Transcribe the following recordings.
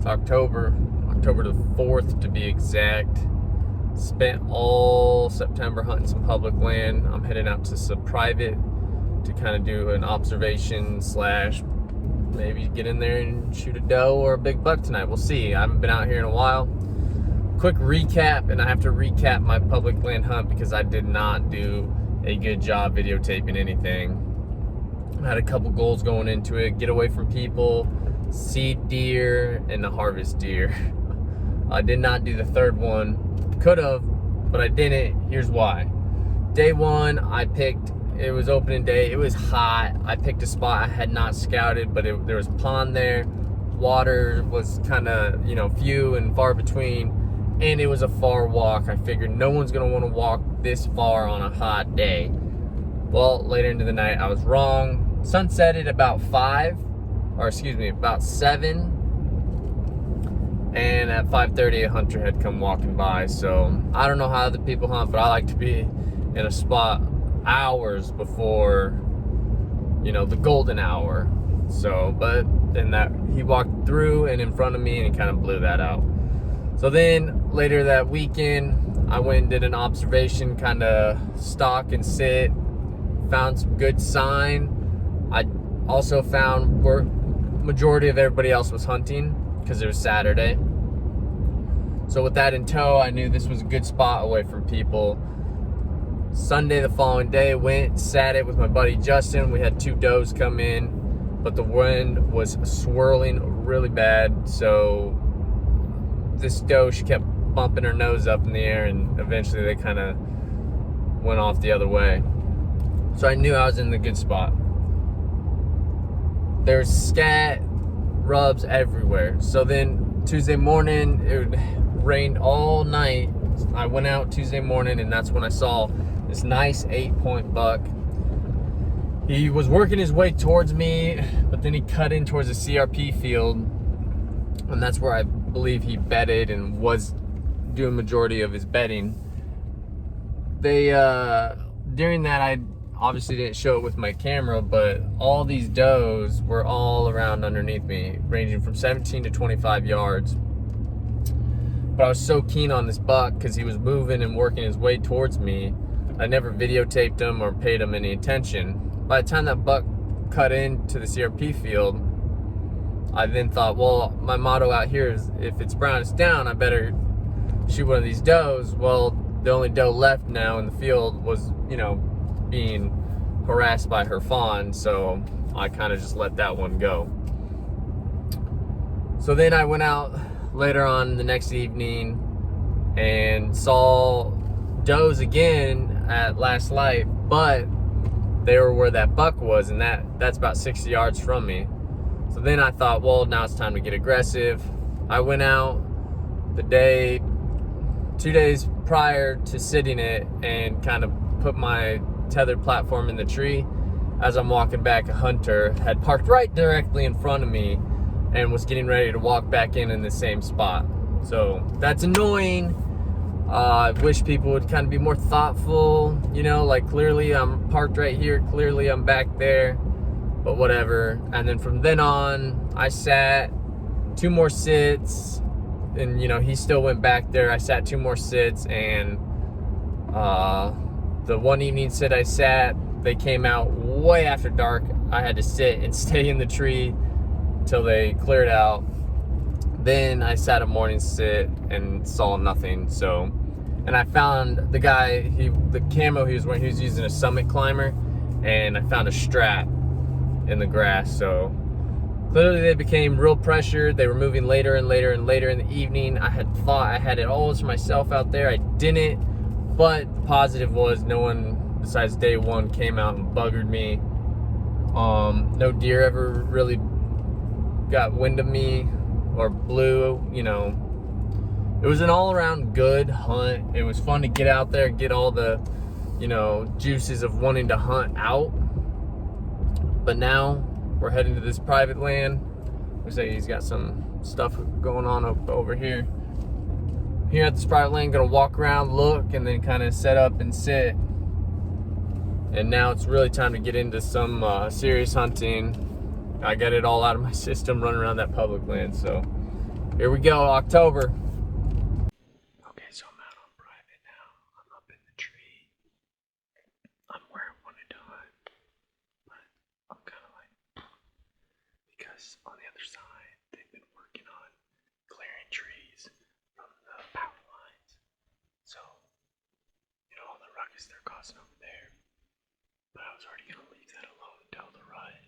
It's October the 4th to be exact. Spent all September hunting some public land. I'm heading out to some private to kind of do an observation slash maybe get in there and shoot a doe or a big buck tonight. We'll see. I haven't been out here in a while. Quick recap, and I have to recap my public land hunt because I did not do a good job videotaping anything. I had a couple goals going into it: get away from people, seed deer, and to harvest deer. I did not do the third one. Could have, but I didn't. Here's why. Day one, it was opening day. It was hot. I picked a spot I had not scouted, but there was a pond there. Water was kind of, few and far between, and it was a far walk. I figured no one's gonna want to walk this far on a hot day. Well, later into the night, I was wrong. Sunset at about 7. And at 5:30, a hunter had come walking by. So I don't know how other people hunt, but I like to be in a spot hours before, the golden hour. So, but then he walked through and in front of me, and he kind of blew that out. So then later that weekend, I went and did an observation, kind of stalk and sit, found some good sign. I also found where majority of everybody else was hunting, because it was Saturday. So with that in tow, I knew this was a good spot away from people. Sunday, the following day, sat it with my buddy Justin. We had 2 does come in, but the wind was swirling really bad. So this doe, she kept bumping her nose up in the air, and eventually they kind of went off the other way. So I knew I was in the good spot. There's scat rubs everywhere. So then Tuesday morning, it rained all night. I went out Tuesday morning, and that's when I saw this nice 8-point buck. He was working his way towards me, but then he cut in towards the CRP field, and that's where I believe he bedded and was doing majority of his bedding. During that, I obviously didn't show it with my camera, but all these does were all around underneath me, ranging from 17 to 25 yards. But I was so keen on this buck because he was moving and working his way towards me, I never videotaped him or paid him any attention. By the time that buck cut into the CRP field, I then thought, well, my motto out here is if it's brown, it's down. I better shoot one of these does. Well, the only doe left now in the field was, being harassed by her fawn, so I kind of just let that one go. So then I went out later on the next evening and saw does again at last light, but they were where that buck was, and that's about 60 yards from me. So then I thought, well, now it's time to get aggressive. I went out 2 days prior to sitting it and kind of put my tethered platform in the tree. As I'm walking back, a hunter had parked right directly in front of me and was getting ready to walk back in the same spot. So that's annoying. I wish people would kind of be more thoughtful, like clearly I'm parked right here, clearly I'm back there, but whatever. And then from then on, I sat 2 more sits, and he still went back there. I sat 2 more sits, and the one evening sit I sat, they came out way after dark. I had to sit and stay in the tree till they cleared out. Then I sat a morning sit and saw nothing. So, and I found the guy, the camo he was wearing, he was using a Summit Climber, and I found a strap in the grass. So clearly they became real pressured. They were moving later and later and later in the evening. I had thought I had it all to myself out there. I didn't, but the positive was no one besides day one came out and buggered me. No deer ever really got wind of me or blew, It was an all-around good hunt. It was fun to get out there, get all the, juices of wanting to hunt out. But now we're heading to this private land. We say he's got some stuff going on over here. Here at this private land, gonna walk around, look, and then kind of set up and sit. And now it's really time to get into some serious hunting. I got it all out of my system running around that public land, so Here we go, October. Okay, so I'm out on private now. I'm up in the tree. I'm where I wanted to hunt, but I'm kind of like, because on the other side, they've been working on clearing trees from the power lines. So, you know, all the ruckus they're causing over there. But I was already going to leave that alone until the rut.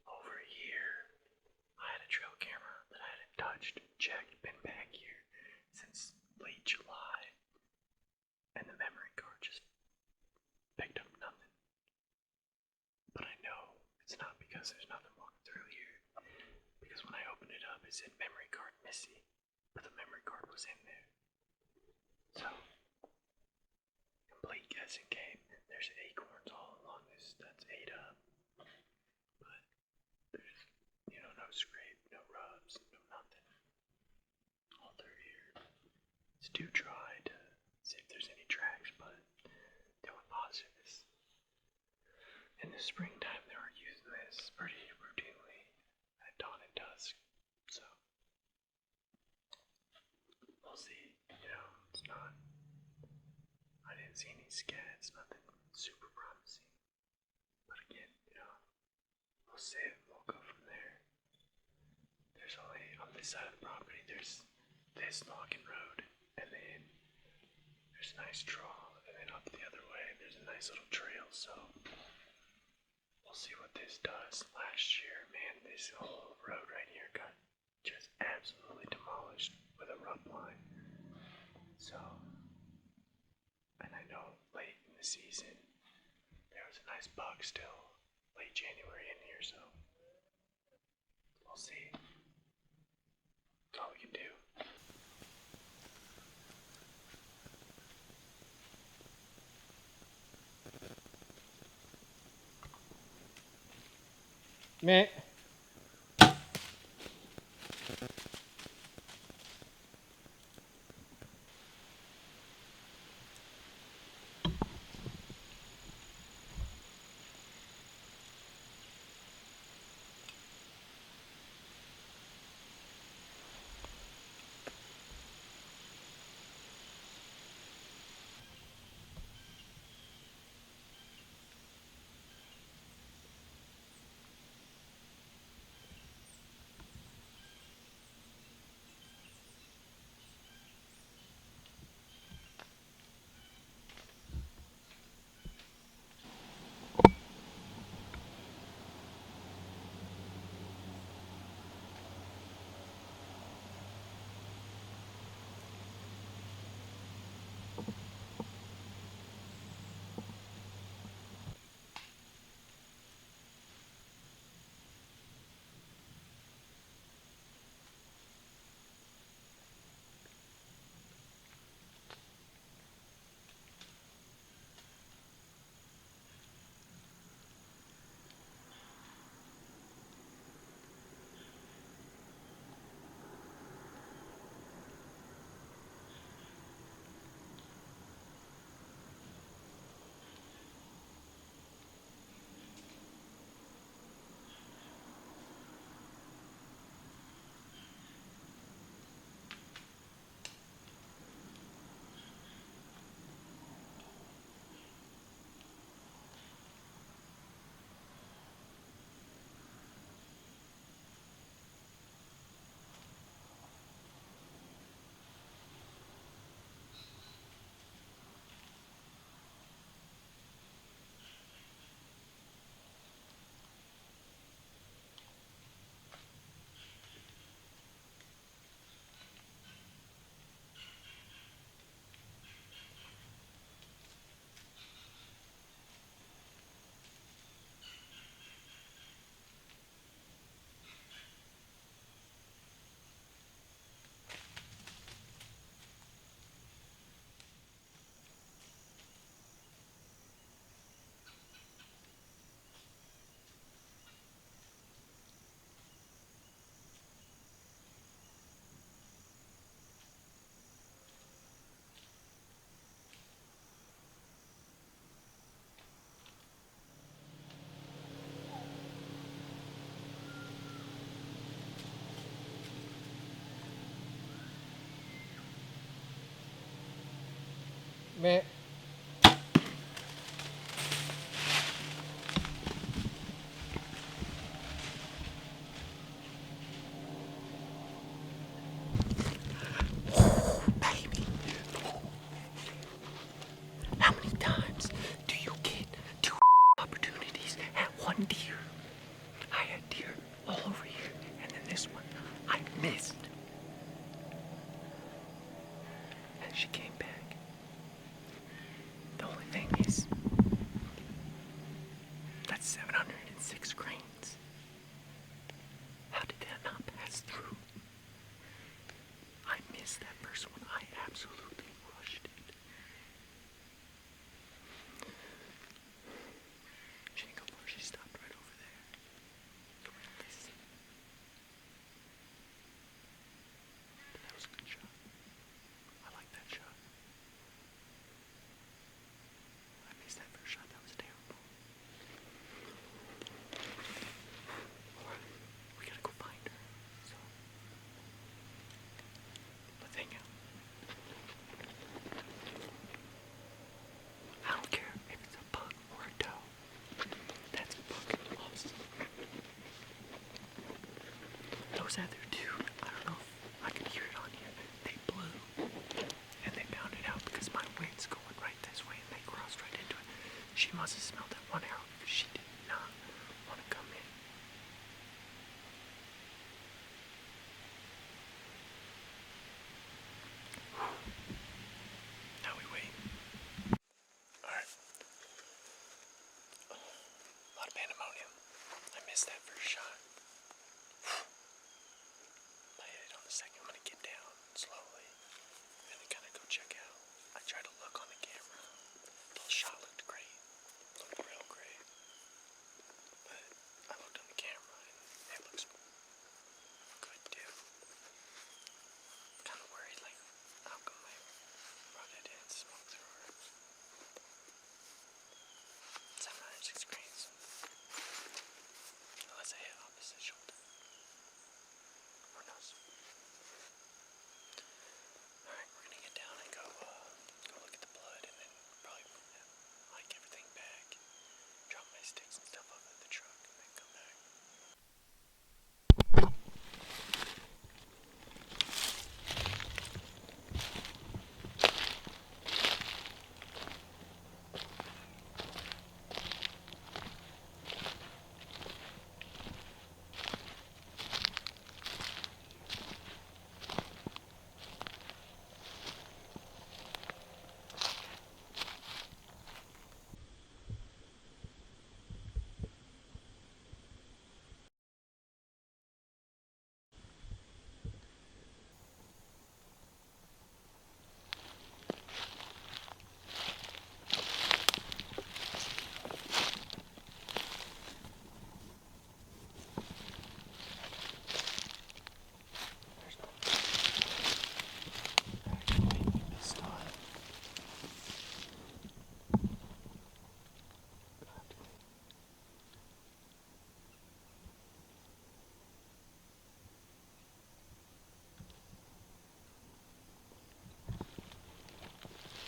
Over here, I had a trail camera that I hadn't touched, checked, been back here since late July, and the memory card just picked up nothing. But I know it's not because there's nothing walking through here, because when I opened it up, it said memory card missing, but the memory card was in there. So, complete guessing game. There's acorns all along this. That's 8 up. But there's, you know, no scrape, no rubs, no nothing. All through here. It's too dry to see if there's any tracks, but the only positive is in the springtime they were using this pretty routinely at dawn and dusk. So we'll see. You know, it's not. I didn't see any scats, nothing super promising. But again, you know, we'll see it. We'll go from there. There's only on this side of the property. There's this logging road, and then there's a nice draw, and then up the other way there's a nice little trail. So we'll see what this does. Last year, man, this whole road right here got just absolutely demolished with a rub line. So, and I know late in the season there was a nice buck still, late January in here, so we'll see. That's all we can do. Meh. Man. How many times do you get two opportunities at one deer? I had deer all over here, and then this one I missed. And she came back. The only thing is, that's 706 grains. How did that not pass through? I missed that first one. I absolutely rushed it. She didn't go far. She stopped right over there. Come here, listen. That was a good shot. I like that shot. I missed that first shot. That was terrible. Alright, we gotta go find her. So, let's hang out. I don't care if it's a buck or a doe. That's fucking awesome. Those other two, I don't know if I can hear it on here. They blew and they pounded out because my wind's going right this way and they crossed right into it. She must have smelled that one arrow because she did not want to come in. Now we wait. Alright. A lot of pandemonium. I missed that first shot. I hit it on the second. I'm gonna get down slowly and then kind of go check out. I tried to look on the camera. The shot looked great. Looked real great. But I looked on the camera and it looks good too. Kind of worried, like, how come I brought it in, smoked through her? 706 grains. Unless I hit opposite shoulder. Who knows? Alright, we're gonna get down and go look at the blood and then probably hike everything back. Drop my sticks and stuff off at the truck and then come back.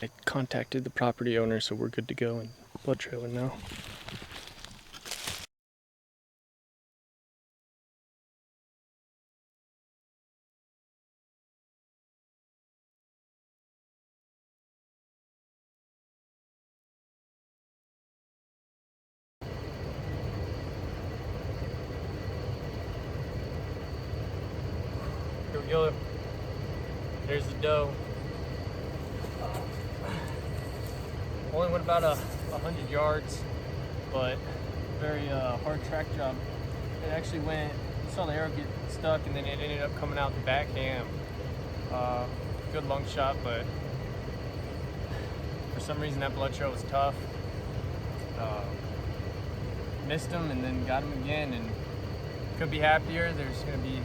I contacted the property owner, so we're good to go and blood trailer now. Here we go. There's the doe. Only went about 100 yards, but very hard track job. It actually went, you saw the arrow get stuck and then it ended up coming out the backhand. Good lung shot, but for some reason that blood trail was tough. Missed him and then got him again, and could be happier. There's gonna be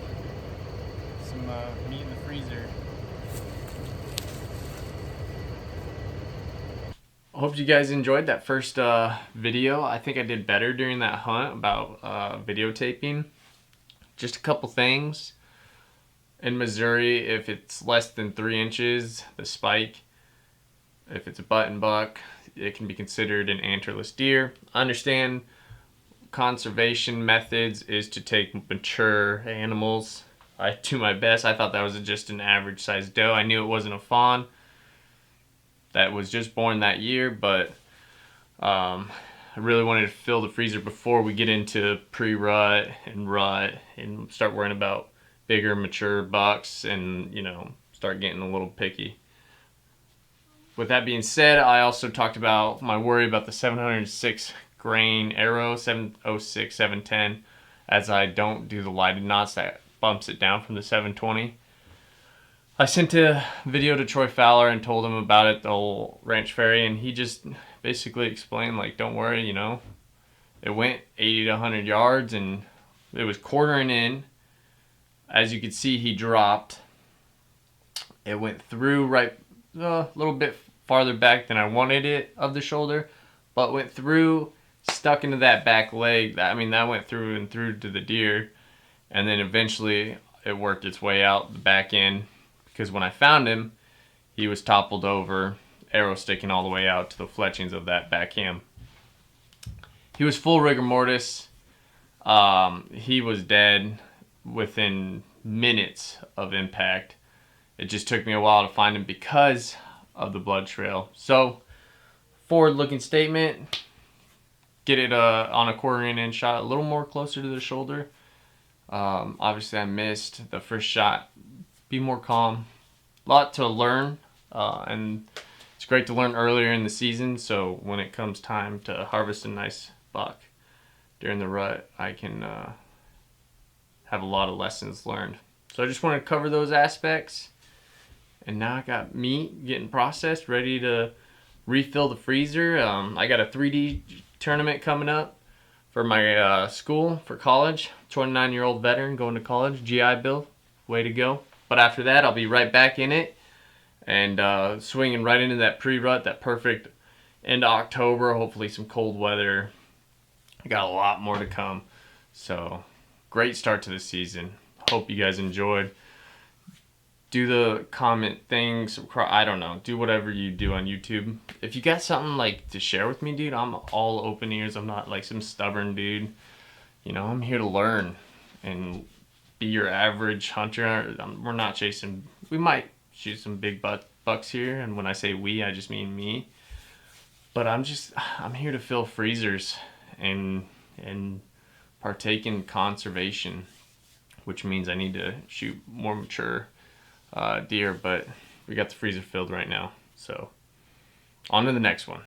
some meat in the freezer. I hope you guys enjoyed that first video. I think I did better during that hunt about videotaping. Just a couple things. In Missouri, if it's less than 3 inches, the spike, If it's a button buck, it can be considered an antlerless deer. I understand conservation methods is to take mature animals. I do my best. I thought that was just an average sized doe. I knew it wasn't a fawn that was just born that year, but I really wanted to fill the freezer before we get into pre-rut and start worrying about bigger mature bucks and, start getting a little picky. With that being said, I also talked about my worry about the 706 grain arrow, 706, 710, as I don't do the lighted knots. That bumps it down from the 720. I sent a video to Troy Fowler and told him about it, the whole Ranch Fairy, and he just basically explained, like, don't worry, it went 80 to 100 yards and it was quartering in. As you could see, he dropped. It went through right a little bit farther back than I wanted it of the shoulder, but went through, stuck into that back leg. That went through and through to the deer, and then eventually it worked its way out the back end, because when I found him, he was toppled over, arrow sticking all the way out to the fletchings of that back ham. He was full rigor mortis. He was dead within minutes of impact. It just took me a while to find him because of the blood trail. So, forward-looking statement, get it on a quartering in shot, a little more closer to the shoulder. Obviously, I missed the first shot. Be more calm. A lot to learn, and it's great to learn earlier in the season, so when it comes time to harvest a nice buck during the rut, I can have a lot of lessons learned. So I just want to cover those aspects. And now I got meat getting processed, ready to refill the freezer. I got a 3D tournament coming up for my school for college. 29-year-old veteran going to college, GI Bill, way to go. But after that, I'll be right back in it and swinging right into that pre-rut, that perfect end of October, hopefully some cold weather. I got a lot more to come. So, great start to the season. Hope you guys enjoyed. Do the comment things, I don't know, do whatever you do on YouTube. If you got something like to share with me, dude, I'm all open ears. I'm not like some stubborn dude. I'm here to learn and be your average hunter. We're not chasing, we might shoot some big bucks here, and when I say we, I just mean me. But I'm here to fill freezers and partake in conservation, which means I need to shoot more mature deer, but we got the freezer filled right now. So on to the next one.